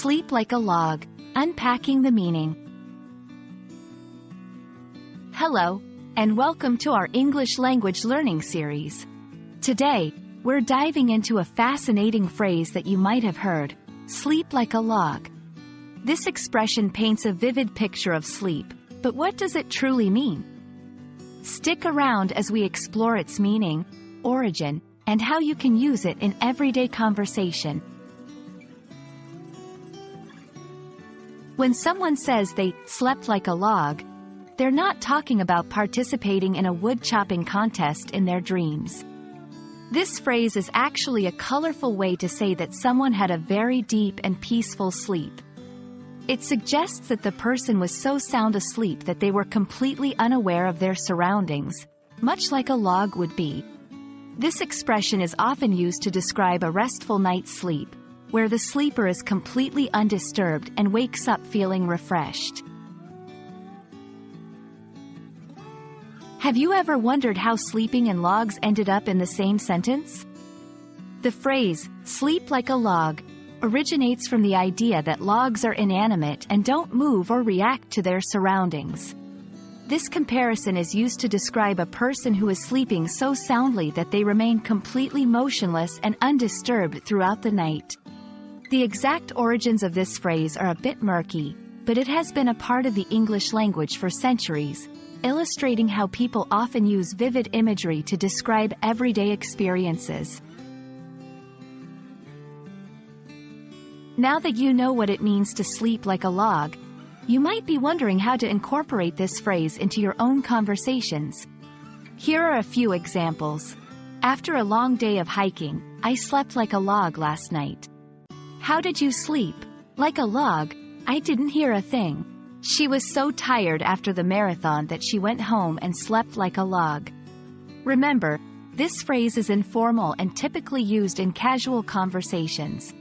Sleep like a log. Unpacking the meaning. Hello, and welcome to our English language learning series. Today, we're diving into a fascinating phrase that you might have heard: sleep like a log. This expression paints a vivid picture of sleep, but what does it truly mean? Stick around as we explore its meaning, origin, and how you can use it in everyday conversation. When someone says they slept like a log, they're not talking about participating in a wood-chopping contest in their dreams. This phrase is actually a colorful way to say that someone had a very deep and peaceful sleep. It suggests that the person was so sound asleep that they were completely unaware of their surroundings, much like a log would be. This expression is often used to describe a restful night's sleep, where the sleeper is completely undisturbed and wakes up feeling refreshed. Have you ever wondered how sleeping and logs ended up in the same sentence? The phrase, sleep like a log, originates from the idea that logs are inanimate and don't move or react to their surroundings. This comparison is used to describe a person who is sleeping so soundly that they remain completely motionless and undisturbed throughout the night. The exact origins of this phrase are a bit murky, but it has been a part of the English language for centuries, illustrating how people often use vivid imagery to describe everyday experiences. Now that you know what it means to sleep like a log, you might be wondering how to incorporate this phrase into your own conversations. Here are a few examples. After a long day of hiking, I slept like a log last night. How did you sleep? Like a log? I didn't hear a thing. She was so tired after the marathon that she went home and slept like a log. Remember, this phrase is informal and typically used in casual conversations.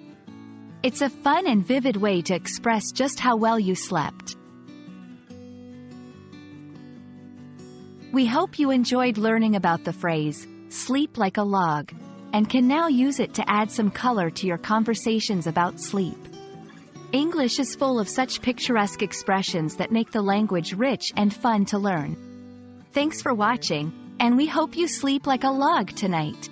It's a fun and vivid way to express just how well you slept. We hope you enjoyed learning about the phrase, sleep like a log, and can now use it to add some color to your conversations about sleep. English is full of such picturesque expressions that make the language rich and fun to learn. Thanks for watching, and we hope you sleep like a log tonight.